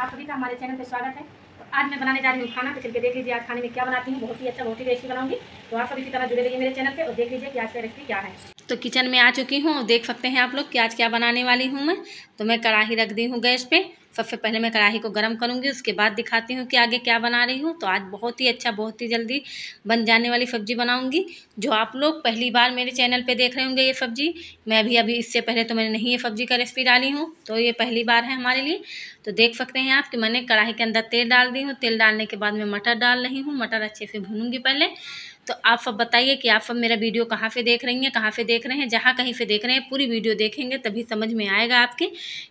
आप सभी का हमारे चैनल पे स्वागत है। तो आज मैं बनाने जा रही हूँ खाना। तो चल के देख लीजिए आज खाने में क्या बनाती हूँ। बहुत ही अच्छा, बहुत ही टेस्टी बनाऊंगी। तो आप सभी इसी तरह जुड़े रहिए मेरे चैनल पे और देख लीजिए कि आज की रेसिपी क्या है। तो किचन में आ चुकी हूँ और देख सकते हैं आप लोग कि आज क्या बनाने वाली हूँ मैं। तो मैं कढ़ाई रख दी हूँ गैस पे। सबसे पहले मैं कढ़ाई को गर्म करूँगी, उसके बाद दिखाती हूँ कि आगे क्या बना रही हूँ। तो आज बहुत ही अच्छा, बहुत ही जल्दी बन जाने वाली सब्जी बनाऊँगी, जो आप लोग पहली बार मेरे चैनल पे देख रहे होंगे। ये सब्जी मैं अभी इससे पहले तो मैंने नहीं ये सब्जी का रेसिपी डाली हूँ, तो ये पहली बार है हमारे लिए। तो देख सकते हैं आप कि मैंने कढ़ाई के अंदर तेल डाल दी हूँ। तेल डालने के बाद मैं मटर डाल रही हूँ। मटर अच्छे से भूनूंगी पहले। तो आप सब बताइए कि आप सब मेरा वीडियो कहाँ से देख रही हैं, कहाँ से देख रहे हैं। जहाँ कहीं से देख रहे हैं पूरी वीडियो देखेंगे तभी समझ में आएगा आपके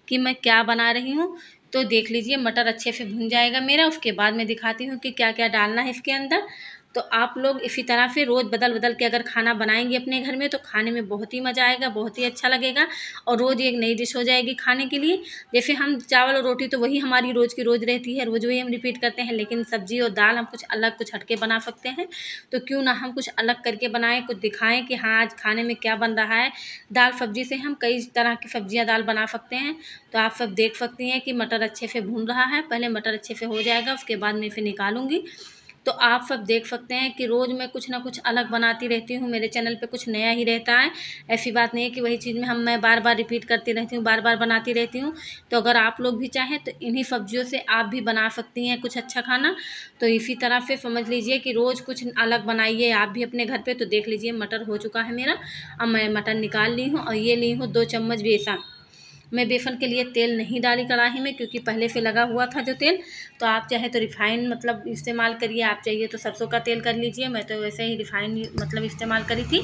कि मैं क्या बना रही हूँ। तो देख लीजिए मटर अच्छे से भुन जाएगा मेरा, उसके बाद मैं दिखाती हूँ कि क्या क्या डालना है इसके अंदर। तो आप लोग इसी तरह से रोज़ बदल बदल के अगर खाना बनाएंगे अपने घर में तो खाने में बहुत ही मज़ा आएगा, बहुत ही अच्छा लगेगा और रोज़ एक नई डिश हो जाएगी खाने के लिए। जैसे हम चावल और रोटी तो वही हमारी रोज़ की रोज़ रहती है, रोज़ वही हम रिपीट करते हैं, लेकिन सब्जी और दाल हम कुछ अलग, कुछ हटके बना सकते हैं। तो क्यों ना हम कुछ अलग करके बनाएं, कुछ दिखाएं कि हाँ आज खाने में क्या बन रहा है। दाल सब्जी से हम कई तरह की सब्जियाँ दाल बना सकते हैं। तो आप सब देख सकती हैं कि मटर अच्छे से भून रहा है। पहले मटर अच्छे से हो जाएगा, उसके बाद मैं इसे निकालूंगी। तो आप सब देख सकते हैं कि रोज़ मैं कुछ ना कुछ अलग बनाती रहती हूँ। मेरे चैनल पे कुछ नया ही रहता है। ऐसी बात नहीं है कि वही चीज़ में मैं बार बार रिपीट करती रहती हूँ, बार बार बनाती रहती हूँ। तो अगर आप लोग भी चाहें तो इन्हीं सब्जियों से आप भी बना सकती हैं कुछ अच्छा खाना। तो इसी तरह से समझ लीजिए कि रोज़ कुछ अलग बनाइए आप भी अपने घर पर। तो देख लीजिए मटर हो चुका है मेरा। अब मैं मटर निकाल ली हूँ और ये ली हूँ 2 चम्मच बेसन। मैं बेसन के लिए तेल नहीं डाली कढ़ाई में, क्योंकि पहले से लगा हुआ था जो तेल। तो आप चाहे तो रिफाइन मतलब इस्तेमाल करिए, आप चाहिए तो सरसों का तेल कर लीजिए। मैं तो वैसे ही रिफाइन मतलब इस्तेमाल करी थी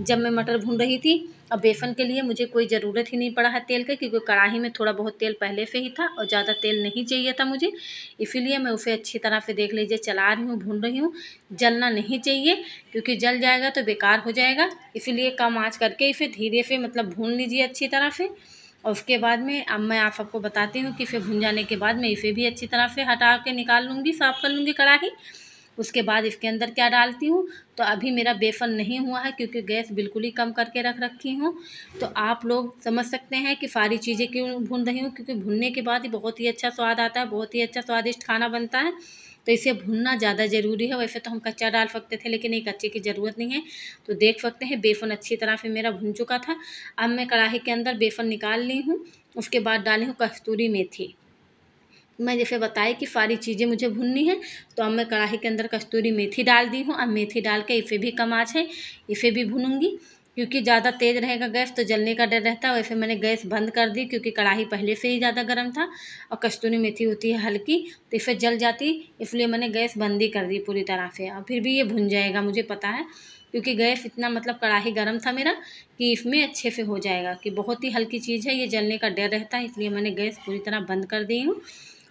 जब मैं मटर भून रही थी। अब बेसन के लिए मुझे कोई ज़रूरत ही नहीं पड़ा है तेल का, क्योंकि कढ़ाई में थोड़ा बहुत तेल पहले से ही था और ज़्यादा तेल नहीं चाहिए था मुझे। इसीलिए मैं उसे अच्छी तरह से देख लीजिए चला रही हूँ, भून रही हूँ। जलना नहीं चाहिए, क्योंकि जल जाएगा तो बेकार हो जाएगा। इसीलिए कम आँच करके इसे धीरे से मतलब भून लीजिए अच्छी तरह से। और उसके बाद में अब मैं आप सबको बताती हूँ कि फिर भुन जाने के बाद मैं इसे भी अच्छी तरह से हटा के निकाल लूँगी, साफ़ कर लूँगी कढ़ाई। उसके बाद इसके अंदर क्या डालती हूँ। तो अभी मेरा बेसन नहीं हुआ है, क्योंकि गैस बिल्कुल ही कम करके रख रखी हूँ। तो आप लोग समझ सकते हैं कि सारी चीज़ें क्यों भून रही हूँ, क्योंकि भुनने के बाद ही बहुत ही अच्छा स्वाद आता है, बहुत ही अच्छा स्वादिष्ट खाना बनता है। तो इसे भुनना ज़्यादा ज़रूरी है। वैसे तो हम कच्चा डाल सकते थे, लेकिन एक कच्चे की ज़रूरत नहीं है। तो देख सकते हैं बेसन अच्छी तरह से मेरा भुन चुका था। अब मैं कढ़ाई के अंदर बेसन निकाल ली हूँ। उसके बाद डाली हूँ कस्तूरी मेथी। मैं जैसे बताई कि सारी चीज़ें मुझे भुननी है, तो अब मैं कढ़ाई के अंदर कस्तूरी मेथी डाल दी हूँ। अब मेथी डाल के इसे भी कम आँच है, इसे भी भूनूंगी, क्योंकि ज़्यादा तेज़ रहेगा गैस तो जलने का डर रहता है। वैसे मैंने गैस बंद कर दी, क्योंकि कढ़ाई पहले से ही ज़्यादा गर्म था और कस्तूरी मेथी होती है हल्की, तो इसे जल जाती, इसलिए मैंने गैस बंद ही कर दी पूरी तरह से। और फिर भी ये भुन जाएगा मुझे पता है, क्योंकि गैस इतना मतलब कढ़ाई गर्म था मेरा कि इसमें अच्छे से हो जाएगा। कि बहुत ही हल्की चीज़ है, ये जलने का डर रहता है, इसलिए मैंने गैस पूरी तरह बंद कर दी हूँ।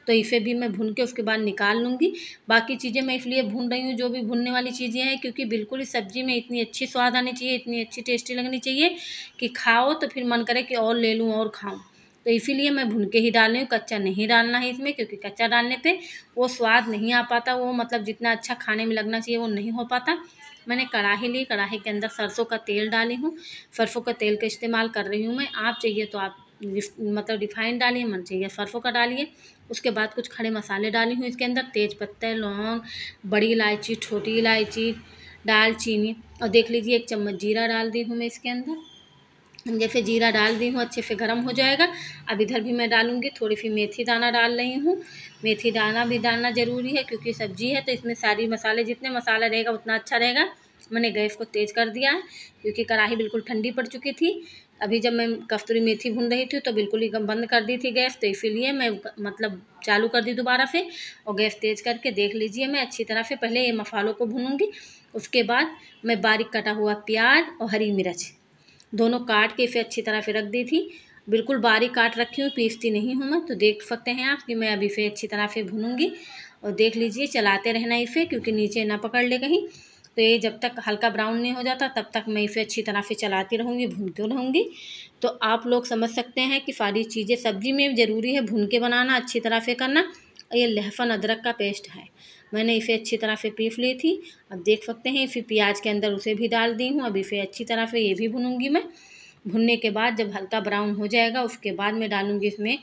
तो इसे भी मैं भून के उसके बाद निकाल लूँगी। बाकी चीज़ें मैं इसलिए भून रही हूँ जो भी भूनने वाली चीज़ें हैं, क्योंकि बिल्कुल इस सब्ज़ी में इतनी अच्छी स्वाद आनी चाहिए, इतनी अच्छी टेस्टी लगनी चाहिए कि खाओ तो फिर मन करे कि और ले लूँ और खाऊँ। तो इसीलिए मैं भून के ही डाल रही हूँ, कच्चा नहीं डालना है इसमें, क्योंकि कच्चा डालने पे वो स्वाद नहीं आ पाता, वो मतलब जितना अच्छा खाने में लगना चाहिए वो नहीं हो पाता। मैंने कढ़ाई ली, कढ़ाई के अंदर सरसों का तेल डाली हूँ। सरसों का तेल का इस्तेमाल कर रही हूँ मैं। आप चाहिए तो आप मतलब रिफाइंड डालिए, मन चाहिए सरसों का डालिए। उसके बाद कुछ खड़े मसाले डाली हूँ इसके अंदर, तेज पत्ते, लौंग, बड़ी इलायची, छोटी इलायची, दालचीनी, और देख लीजिए 1 चम्मच जीरा डाल दी हूँ मैं इसके अंदर। जैसे जीरा डाल दी हूँ अच्छे से गर्म हो जाएगा। अब इधर भी मैं डालूँगी थोड़ी सी मेथी दाना डाल रही हूँ। मेथी दाना भी डालना ज़रूरी है, क्योंकि सब्जी है तो इसमें सारी मसाले, जितने मसाला रहेगा उतना अच्छा रहेगा। मैंने गैस को तेज़ कर दिया है, क्योंकि कढ़ाई बिल्कुल ठंडी पड़ चुकी थी। अभी जब मैं कस्तूरी मेथी भून रही थी तो बिल्कुल ही बंद कर दी थी गैस, तो इसीलिए मैं मतलब चालू कर दी दोबारा से और गैस तेज़ करके। देख लीजिए मैं अच्छी तरह से पहले ये मसालों को भूनूंगी। उसके बाद मैं बारीक कटा हुआ प्याज और हरी मिर्च दोनों काट के इसे अच्छी तरह से रख दी थी। बिल्कुल बारीक काट रखी हूँ, पीसती नहीं हूँ मैं। तो देख सकते हैं आप कि मैं अभी इसे अच्छी तरह से भूनूंगी। और देख लीजिए चलाते रहना इसे, क्योंकि नीचे ना पकड़ ले कहीं। तो ये जब तक हल्का ब्राउन नहीं हो जाता तब तक मैं इसे अच्छी तरह से चलाती रहूँगी, भूनती रहूँगी। तो आप लोग समझ सकते हैं कि सारी चीज़ें सब्जी में ज़रूरी है भून के बनाना, अच्छी तरह से करना। ये लहसुन अदरक का पेस्ट है, मैंने इसे अच्छी तरह से पीस ली थी। अब देख सकते हैं फिर प्याज के अंदर उसे भी डाल दी हूँ। अब इसे अच्छी तरह से ये भी भूनूंगी मैं। भुनने के बाद जब हल्का ब्राउन हो जाएगा उसके बाद मैं डालूँगी इसमें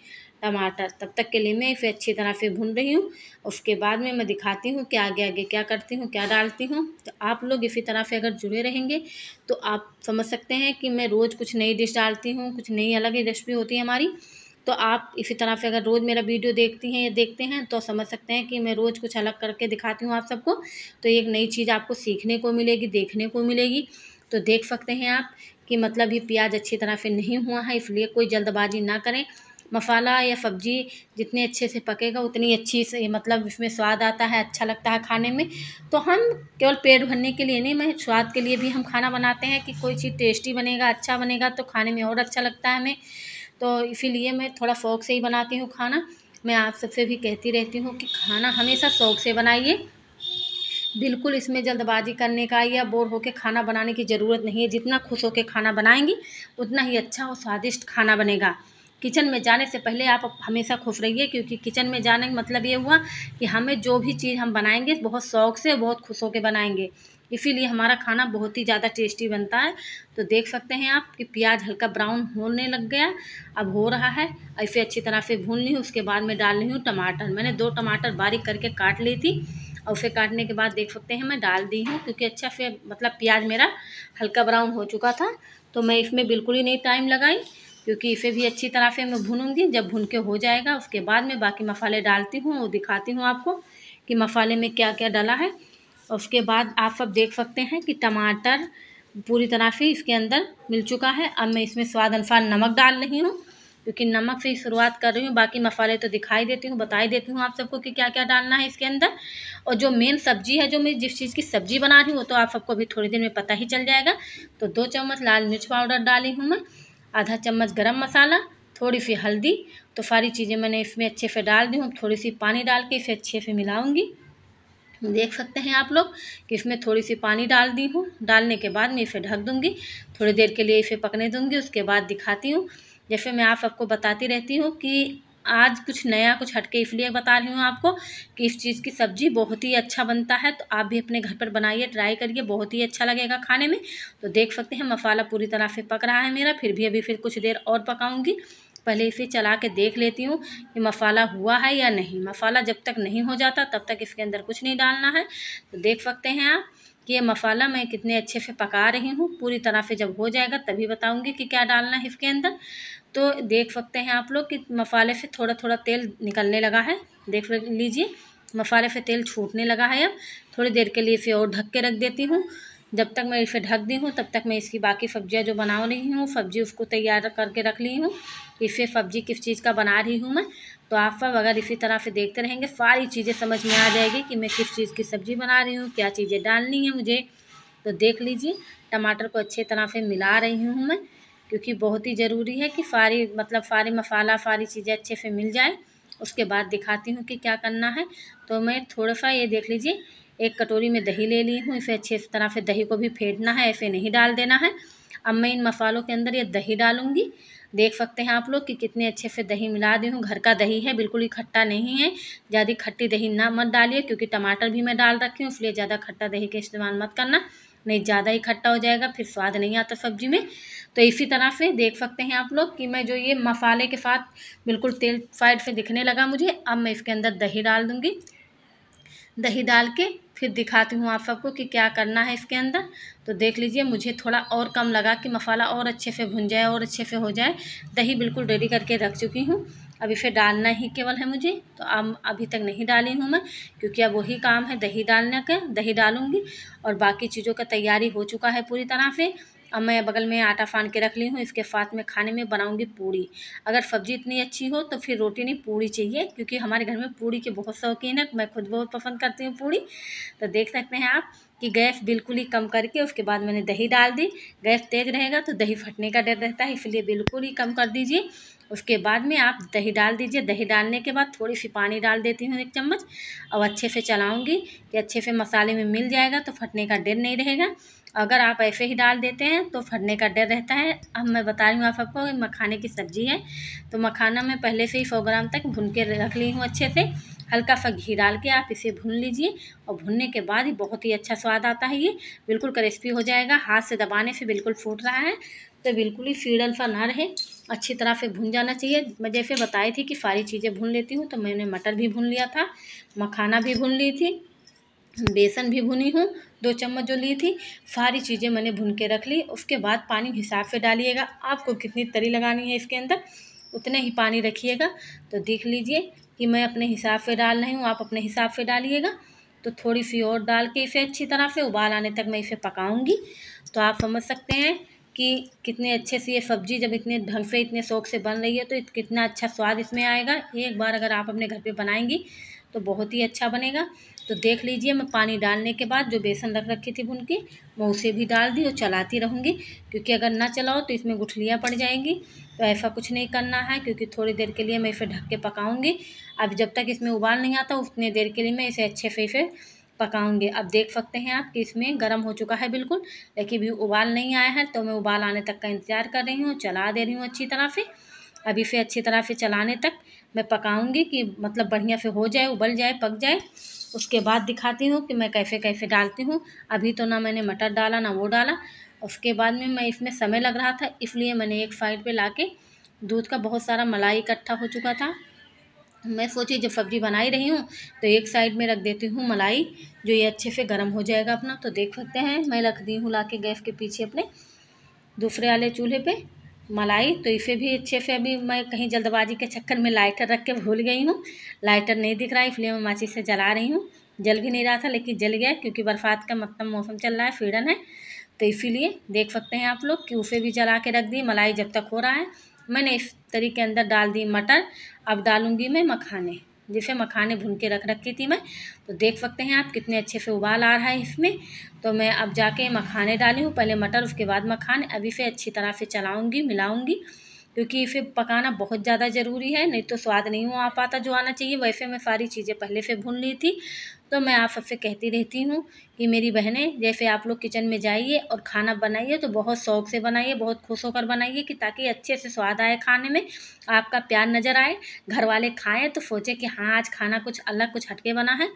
टमाटर। तब तक के लिए मैं इसे अच्छी तरह से भून रही हूँ। उसके बाद में मैं दिखाती हूँ कि आगे आगे क्या करती हूँ, क्या डालती हूँ। तो आप लोग इसी तरह से अगर जुड़े रहेंगे तो आप समझ सकते हैं कि मैं रोज़ कुछ नई डिश डालती हूँ, कुछ नई अलग ही रेसिपी होती है हमारी। तो आप इसी तरह से अगर रोज़ मेरा वीडियो देखती हैं या देखते हैं तो समझ सकते हैं कि मैं रोज़ कुछ अलग करके दिखाती हूँ आप सबको। तो एक नई चीज़ आपको सीखने को मिलेगी, देखने को मिलेगी। तो देख सकते हैं आप कि मतलब ये प्याज अच्छी तरह से नहीं हुआ है, इसलिए कोई जल्दबाजी ना करें। मसाला या सब्ज़ी जितने अच्छे से पकेगा उतनी अच्छी से मतलब इसमें स्वाद आता है, अच्छा लगता है खाने में। तो हम केवल पेट भरने के लिए नहीं, मैं स्वाद के लिए भी हम खाना बनाते हैं कि कोई चीज़ टेस्टी बनेगा, अच्छा बनेगा तो खाने में और अच्छा लगता है हमें। तो इसीलिए मैं थोड़ा शौक़ से ही बनाती हूँ खाना। मैं आप सबसे भी कहती रहती हूँ कि खाना हमेशा शौक़ से बनाइए। बिल्कुल इसमें जल्दबाजी करने का या बोर होकर खाना बनाने की ज़रूरत नहीं है। जितना खुश होकर खाना बनाएंगी उतना ही अच्छा और स्वादिष्ट खाना बनेगा। किचन में जाने से पहले आप हमेशा खुश रहिए, क्योंकि किचन में जाने का मतलब ये हुआ कि हमें जो भी चीज़ हम बनाएंगे बहुत शौक़ से, बहुत खुश होकर बनाएंगे। इसीलिए हमारा खाना बहुत ही ज़्यादा टेस्टी बनता है। तो देख सकते हैं आप कि प्याज हल्का ब्राउन होने लग गया, अब हो रहा है। ऐसे अच्छी तरह से भून ली हूँ। उसके बाद में डाल रही हूँ टमाटर। मैंने 2 टमाटर बारीक करके काट ली थी और उसे काटने के बाद देख सकते हैं मैं डाल दी हूँ, क्योंकि अच्छा से मतलब प्याज मेरा हल्का ब्राउन हो चुका था। तो मैं इसमें बिल्कुल ही नहीं टाइम लगाई, क्योंकि इसे भी अच्छी तरह से मैं भूनूंगी। जब भून के हो जाएगा उसके बाद में बाकी मसाले डालती हूँ और दिखाती हूँ आपको कि मसाले में क्या क्या डाला है। और उसके बाद आप सब देख सकते हैं कि टमाटर पूरी तरह से इसके अंदर मिल चुका है। अब मैं इसमें स्वाद अनुसार नमक डाल रही हूँ, क्योंकि नमक से ही शुरुआत कर रही हूँ। बाकी मसाले तो दिखाई देती हूँ, बता ही देती हूँ आप सबको कि क्या क्या डालना है इसके अंदर। और जो मेन सब्जी है, जो मैं जिस चीज़ की सब्जी बना रही हूँ, वो तो आप सबको अभी थोड़ी देर में पता ही चल जाएगा। तो 2 चम्मच लाल मिर्च पाउडर डाली हूँ मैं, आधा चम्मच गरम मसाला, थोड़ी सी हल्दी। तो सारी चीज़ें मैंने इसमें अच्छे से डाल दी हूँ। थोड़ी सी पानी डाल के इसे अच्छे से मिलाऊंगी। देख सकते हैं आप लोग कि इसमें थोड़ी सी पानी डाल दी हूँ। डालने के बाद मैं इसे ढक दूँगी, थोड़ी देर के लिए इसे पकने दूँगी। उसके बाद दिखाती हूँ। जैसे मैं आप सबको बताती रहती हूँ कि आज कुछ नया, कुछ हटके इसलिए बता रही हूँ आपको कि इस चीज़ की सब्ज़ी बहुत ही अच्छा बनता है। तो आप भी अपने घर पर बनाइए, ट्राई करिए, बहुत ही अच्छा लगेगा खाने में। तो देख सकते हैं मसाला पूरी तरह से पक रहा है मेरा, फिर भी अभी फिर कुछ देर और पकाऊँगी। पहले इसे चला के देख लेती हूँ कि मसाला हुआ है या नहीं। मसाला जब तक नहीं हो जाता तब तक इसके अंदर कुछ नहीं डालना है। तो देख सकते हैं आप कि ये मसाला मैं कितने अच्छे से पका रही हूँ। पूरी तरह से जब हो जाएगा तभी बताऊँगी कि क्या डालना है इसके अंदर। तो देख सकते हैं आप लोग कि मसाले से थोड़ा थोड़ा तेल निकलने लगा है। देख लीजिए मसाले से तेल छूटने लगा है। अब थोड़ी देर के लिए इसे और ढक के रख देती हूँ। जब तक मैं इसे ढक दी हूँ तब तक मैं इसकी बाकी सब्जियाँ जो बना रही हूँ, सब्जी उसको तैयार करके रख ली हूँ। इसे सब्जी किस चीज़ का बना रही हूँ मैं, तो आप सब अगर इसी तरह से देखते रहेंगे सारी चीज़ें समझ में आ जाएगी कि मैं किस चीज़ की सब्ज़ी बना रही हूँ, क्या चीज़ें डालनी है मुझे। तो देख लीजिए टमाटर को अच्छे तरह से मिला रही हूँ मैं, क्योंकि बहुत ही ज़रूरी है कि सारी मसाला सारी चीज़ें अच्छे से मिल जाए। उसके बाद दिखाती हूँ कि क्या करना है। तो मैं थोड़ा सा ये देख लीजिए, एक कटोरी में दही ले ली हूँ। इसे अच्छे तरह से दही को भी फेंटना है, ऐसे नहीं डाल देना है। अब मैं इन मसालों के अंदर ये दही डालूँगी। देख सकते हैं आप लोग कि कितने अच्छे से दही मिला दी हूँ। घर का दही है, बिल्कुल ही खट्टा नहीं है। ज़्यादा खट्टी दही ना मत डालिए, क्योंकि टमाटर भी मैं डाल रखी हूँ, इसलिए ज़्यादा खट्टा दही का इस्तेमाल मत करना, नहीं ज़्यादा ही खट्टा हो जाएगा, फिर स्वाद नहीं आता सब्ज़ी में। तो इसी तरह से देख सकते हैं आप लोग कि मैं जो ये मसाले के साथ बिल्कुल तेल साइड से दिखने लगा मुझे। अब मैं इसके अंदर दही डाल दूँगी। दही डाल के फिर दिखाती हूँ आप सबको कि क्या करना है इसके अंदर। तो देख लीजिए मुझे थोड़ा और कम लगा कि मसाला और अच्छे से भुन जाए और अच्छे से हो जाए। दही बिल्कुल रेडी करके रख चुकी हूँ, अब इसे डालना ही केवल है मुझे। तो अब अभी तक नहीं डाली हूँ मैं, क्योंकि अब वही काम है दही डालने का। दही डालूँगी और बाकी चीज़ों का तैयारी हो चुका है पूरी तरह से। अब मैं बगल में आटा सान के रख ली हूँ। इसके साथ में खाने में बनाऊँगी पूड़ी। अगर सब्ज़ी इतनी अच्छी हो तो फिर रोटी नहीं, पूड़ी चाहिए, क्योंकि हमारे घर में पूड़ी के बहुत शौकीन है। मैं खुद बहुत पसंद करती हूँ पूड़ी। तो देख सकते हैं आप कि गैस बिल्कुल ही कम करके उसके बाद मैंने दही डाल दी। गैस तेज़ रहेगा तो दही फटने का डर रहता है, इसलिए बिल्कुल ही कम कर दीजिए। उसके बाद में आप दही डाल दीजिए। दही डालने के बाद थोड़ी सी पानी डाल देती हूँ 1 चम्मच। और अच्छे से चलाऊँगी कि अच्छे से मसाले में मिल जाएगा, तो फटने का डर नहीं रहेगा। अगर आप ऐसे ही डाल देते हैं तो फटने का डर रहता है। अब मैं बता रही हूँ आप सबको, मखाने की सब्ज़ी है। तो मखाना मैं पहले से ही 100 ग्राम तक भून के रख ली हूँ अच्छे से। हल्का सा घी डाल के आप इसे भून लीजिए, और भुनने के बाद ही बहुत ही अच्छा स्वाद आता है। ये बिल्कुल क्रिस्पी हो जाएगा, हाथ से दबाने से बिल्कुल फूट रहा है। तो बिल्कुल ही फीडन सा ना रहे, अच्छी तरह से भुन जाना चाहिए। मैं जैसे बताई थी कि सारी चीज़ें भून लेती हूँ, तो मैंने मटर भी भून लिया था, मखाना भी भून ली थी, बेसन भी भुनी हूँ 2 चम्मच जो ली थी, सारी चीज़ें मैंने भून के रख ली। उसके बाद पानी हिसाब से डालिएगा, आपको कितनी तरी लगानी है इसके अंदर उतने ही पानी रखिएगा। तो देख लीजिए कि मैं अपने हिसाब से डाल रही हूँ, आप अपने हिसाब से डालिएगा। तो थोड़ी सी और डाल के इसे अच्छी तरह से उबाल आने तक मैं इसे पकाऊंगी। तो आप समझ सकते हैं कि कितने अच्छे से ये सब्ज़ी जब इतने ढंग से इतने शौक से बन रही है तो कितना अच्छा स्वाद इसमें आएगा। एक बार अगर आप अपने घर पे बनाएंगी तो बहुत ही अच्छा बनेगा। तो देख लीजिए मैं पानी डालने के बाद जो बेसन रख रखी थी भून के, मैं उसे भी डाल दी और चलाती रहूँगी, क्योंकि अगर ना चलाओ तो इसमें गुठलियाँ पड़ जाएंगी। तो ऐसा कुछ नहीं करना है, क्योंकि थोड़ी देर के लिए मैं इसे ढक के पकाऊंगी। अब जब तक इसमें उबाल नहीं आता उतनी देर के लिए मैं इसे अच्छे से इसे पकाऊंगी। अब देख सकते हैं आप कि इसमें गर्म हो चुका है बिल्कुल, लेकिन भी उबाल नहीं आया है। तो मैं उबाल आने तक का इंतज़ार कर रही हूँ, चला दे रही हूँ अच्छी तरह से। अब इसे अच्छी तरह से चलाने तक मैं पकाऊंगी कि मतलब बढ़िया से हो जाए, उबल जाए, पक जाए। उसके बाद दिखाती हूँ कि मैं कैसे कैसे डालती हूँ। अभी तो ना मैंने मटर डाला ना वो डाला। उसके बाद में मैं इसमें समय लग रहा था, इसलिए मैंने एक साइड पे लाके दूध का बहुत सारा मलाई इकट्ठा हो चुका था। मैं सोची जब सब्ज़ी बना ही रही हूँ तो एक साइड में रख देती हूँ मलाई, जो ये अच्छे से गर्म हो जाएगा अपना। तो देख सकते हैं मैं रख दी हूँ लाके गैस के पीछे अपने दूसरे वाले चूल्हे पे मलाई। तो इसे भी अच्छे से, अभी मैं कहीं जल्दबाजी के चक्कर में लाइटर रख के भूल गई हूँ, लाइटर नहीं दिख रहा है, इसलिए मैं माचिस से जला रही हूँ। जल भी नहीं रहा था लेकिन जल गया, क्योंकि बरसात का मतलब मौसम चल रहा है, फीडन है। तो इसीलिए देख सकते हैं आप लोग कि उसे भी जला के रख दी। मलाई जब तक हो रहा है मैंने इस तरीके अंदर डाल दी मटर। अब डालूंगी मैं मखाने, जिसे मखाने भून के रख रखी थी मैं। तो देख सकते हैं आप कितने अच्छे से उबाल आ रहा है इसमें। तो मैं अब जाके मखाने डाली हूँ, पहले मटर उसके बाद मखाने। अब इसे अच्छी तरह से चलाऊंगी, मिलाऊंगी, क्योंकि इसे पकाना बहुत ज़्यादा ज़रूरी है, नहीं तो स्वाद नहीं हो आ पाता जो आना चाहिए। वैसे मैं सारी चीज़ें पहले से भून ली थी। तो मैं आप सबसे कहती रहती हूँ कि मेरी बहनें, जैसे आप लोग किचन में जाइए और खाना बनाइए तो बहुत शौक से बनाइए, बहुत खुश होकर बनाइए, कि ताकि अच्छे से स्वाद आए खाने में, आपका प्यार नज़र आए, घर वाले खाएं तो सोचे कि हाँ आज खाना कुछ अलग, कुछ हटके बना है।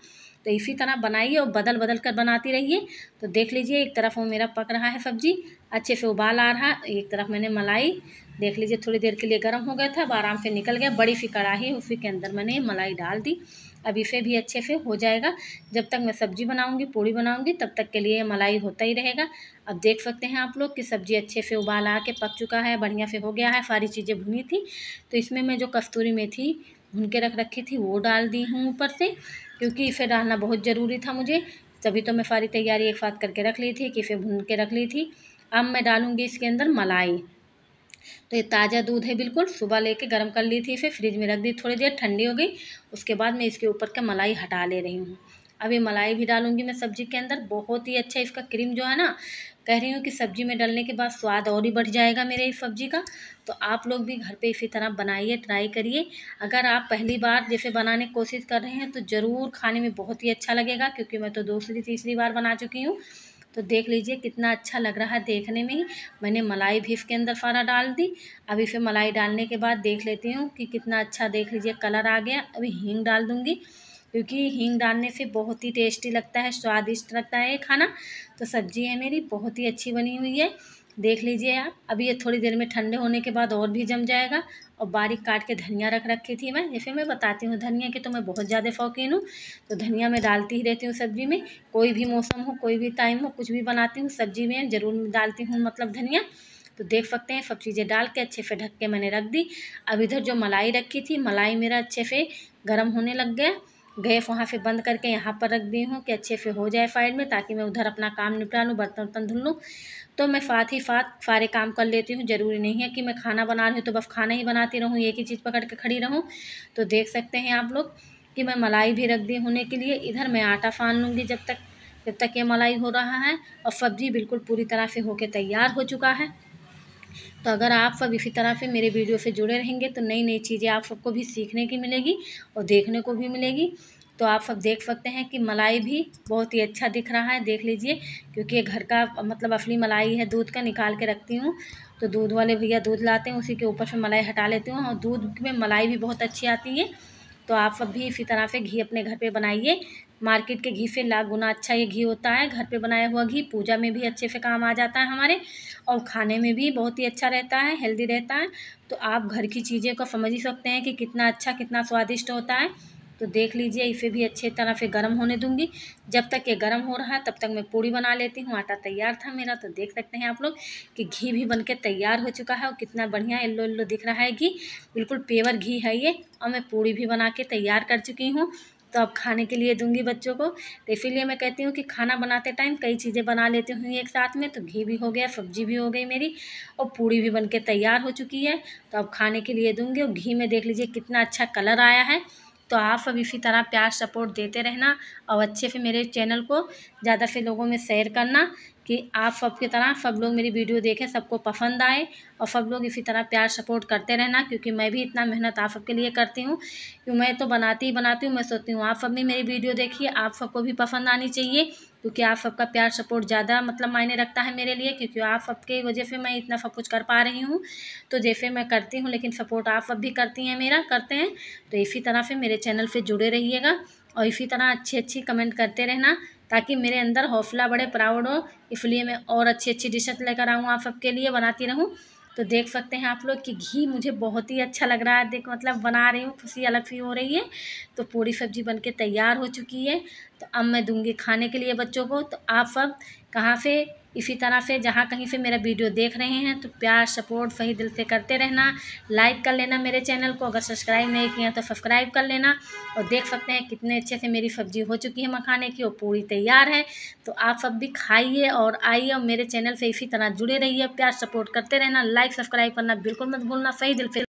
तो इसी तरह बनाइए और बदल बदल कर बनाती रहिए। तो देख लीजिए एक तरफ वो मेरा पक रहा है सब्ज़ी, अच्छे से उबाल आ रहा है, एक तरफ मैंने मलाई देख लीजिए थोड़ी देर के लिए गर्म हो गया था, अब आराम से निकल गया। बड़ी सी कढ़ाई उसी के अंदर मैंने मलाई डाल दी। अब इसे भी अच्छे से हो जाएगा, जब तक मैं सब्ज़ी बनाऊंगी, पूड़ी बनाऊंगी, तब तक के लिए मलाई होता ही रहेगा। अब देख सकते हैं आप लोग कि सब्ज़ी अच्छे से उबाल आ के पक चुका है, बढ़िया से हो गया है, सारी चीज़ें भुनी थी। तो इसमें मैं जो कस्तूरी मेथी भून के रख रखी थी वो डाल दी हूँ ऊपर से, क्योंकि इसे डालना बहुत ज़रूरी था मुझे। तभी तो मैं सारी तैयारी एक साथ करके रख ली थी कि इसे भून के रख ली थी। अब मैं डालूंगी इसके अंदर मलाई। तो ये ताज़ा दूध है बिल्कुल, सुबह लेके गर्म कर ली थी, इसे फ्रिज में रख दी, थोड़ी देर ठंडी हो गई। उसके बाद मैं इसके ऊपर का मलाई हटा ले रही हूँ। अब ये मलाई भी डालूंगी मैं सब्ज़ी के अंदर। बहुत ही अच्छा इसका क्रीम जो है ना, कह रही हूँ कि सब्ज़ी में डालने के बाद स्वाद और ही बढ़ जाएगा मेरे इस सब्ज़ी का। तो आप लोग भी घर पे इसी तरह बनाइए, ट्राई करिए। अगर आप पहली बार जैसे बनाने की कोशिश कर रहे हैं तो ज़रूर खाने में बहुत ही अच्छा लगेगा, क्योंकि मैं तो दूसरी तीसरी बार बना चुकी हूँ। तो देख लीजिए कितना अच्छा लग रहा है देखने में ही। मैंने मलाई भी इसके अंदर सारा डाल दी। अब इसे मलाई डालने के बाद देख लेती हूँ कि कितना अच्छा, देख लीजिए कलर आ गया। अभी हींग डाल दूँगी, क्योंकि हींग डालने से बहुत ही टेस्टी लगता है, स्वादिष्ट लगता है ये खाना। तो सब्ज़ी है मेरी बहुत ही अच्छी बनी हुई है, देख लीजिए आप। अभी ये थोड़ी देर में ठंडे होने के बाद और भी जम जाएगा। और बारीक काट के धनिया रख रखी थी मैं, जैसे मैं बताती हूँ धनिया की तो मैं बहुत ज़्यादा शौकीन हूँ। तो धनिया मैं डालती ही रहती हूँ सब्ज़ी में, कोई भी मौसम हो, कोई भी टाइम हो, कुछ भी बनाती हूँ सब्ज़ी में ज़रूर डालती हूँ मतलब धनिया। तो देख सकते हैं सब चीज़ें डाल के अच्छे से ढक के मैंने रख दी। अब इधर जो मलाई रखी थी, मलाई मेरा अच्छे से गर्म होने लग गया। गैस वहाँ से बंद करके यहाँ पर रख दी हूँ कि अच्छे से हो जाए साइड में, ताकि मैं उधर अपना काम निपटा लूँ, बर्तन वर्तन धुल लूँ। तो मैं साथ ही साथ सारे काम कर लेती हूँ। ज़रूरी नहीं है कि मैं खाना बना रही हूँ तो बस खाना ही बनाती रहूँ, एक ही चीज़ पकड़ के खड़ी रहूँ। तो देख सकते हैं आप लोग कि मैं मलाई भी रख दी होने के लिए। इधर मैं आटा सान लूँगी जब तक ये मलाई हो रहा है। और सब्ज़ी बिल्कुल पूरी तरह से होके तैयार हो चुका है। तो अगर आप सब इसी तरह से मेरे वीडियो से जुड़े रहेंगे तो नई नई चीज़ें आप सबको भी सीखने की मिलेगी और देखने को भी मिलेगी। तो आप सब देख सकते हैं कि मलाई भी बहुत ही अच्छा दिख रहा है, देख लीजिए, क्योंकि ये घर का मतलब असली मलाई है, दूध का निकाल के रखती हूँ। तो दूध वाले भैया दूध लाते हैं, उसी के ऊपर से मलाई हटा लेती हूँ, और दूध में मलाई भी बहुत अच्छी आती है। तो आप सब भी इसी तरह से घी अपने घर पे बनाइए, मार्केट के घी से लाख गुना अच्छा ये घी होता है। घर पे बनाया हुआ घी पूजा में भी अच्छे से काम आ जाता है हमारे, और खाने में भी बहुत ही अच्छा रहता है, हेल्दी रहता है। तो आप घर की चीज़ें को समझ ही सकते हैं कि कितना अच्छा, कितना स्वादिष्ट होता है। तो देख लीजिए, इसे भी अच्छे तरह से गर्म होने दूंगी। जब तक ये गर्म हो रहा है तब तक मैं पूड़ी बना लेती हूँ। आटा तैयार था मेरा, तो देख सकते हैं आप लोग कि घी भी बनके तैयार हो चुका है और कितना बढ़िया येलो येलो दिख रहा है घी। बिल्कुल प्योर घी है ये। और मैं पूड़ी भी बना के तैयार कर चुकी हूँ, तो अब खाने के लिए दूंगी बच्चों को। तो इसीलिए मैं कहती हूँ कि खाना बनाते टाइम कई चीज़ें बना लेती हूँ एक साथ में। तो घी भी हो गया, सब्जी भी हो गई मेरी, और पूड़ी भी बनके तैयार हो चुकी है। तो अब खाने के लिए दूंगी। और घी में देख लीजिए कितना अच्छा कलर आया है। तो आप सब इसी तरह प्यार सपोर्ट देते रहना, और अच्छे से मेरे चैनल को ज़्यादा से लोगों में शेयर करना, कि आप सब की तरह सब लोग मेरी वीडियो देखें, सबको पसंद आए, और सब लोग इसी तरह प्यार सपोर्ट करते रहना। क्योंकि मैं भी इतना मेहनत आप सबके लिए करती हूँ, क्योंकि मैं तो बनाती ही बनाती हूँ। मैं सोचती हूँ आप सब भी मेरी वीडियो देखिए, आप सबको भी पसंद आनी चाहिए। क्योंकि आप सबका प्यार सपोर्ट ज़्यादा मतलब मायने रखता है मेरे लिए, क्योंकि आप सबके वजह से मैं इतना सब कुछ कर पा रही हूँ। तो जैसे मैं करती हूँ, लेकिन सपोर्ट आप सब भी करती हैं, मेरा करते हैं। तो इसी तरह से मेरे चैनल से जुड़े रहिएगा, और इसी तरह अच्छी अच्छी कमेंट करते रहना, ताकि मेरे अंदर हौसला बढ़े, प्राउड हो। इसलिए मैं और अच्छी अच्छी डिशेस लेकर आऊँ, आप सबके लिए बनाती रहूँ। तो देख सकते हैं आप लोग कि घी मुझे बहुत ही अच्छा लग रहा है। देख मतलब बना रही हूँ, खुशी अलग सी हो रही है। तो पूरी सब्जी बनके तैयार हो चुकी है। तो अब मैं दूंगी खाने के लिए बच्चों को। तो आप सब कहाँ से इसी तरह से जहाँ कहीं से मेरा वीडियो देख रहे हैं, तो प्यार सपोर्ट सही दिल से करते रहना। लाइक कर लेना मेरे चैनल को, अगर सब्सक्राइब नहीं किया तो सब्सक्राइब कर लेना। और देख सकते हैं कितने अच्छे से मेरी सब्जी हो चुकी है मखाने की, और पूरी तैयार है। तो आप सब भी खाइए और आइए, और मेरे चैनल से इसी तरह जुड़े रहिए, प्यार सपोर्ट करते रहना। लाइक सब्सक्राइब करना बिल्कुल मत भूलना, सही दिल से।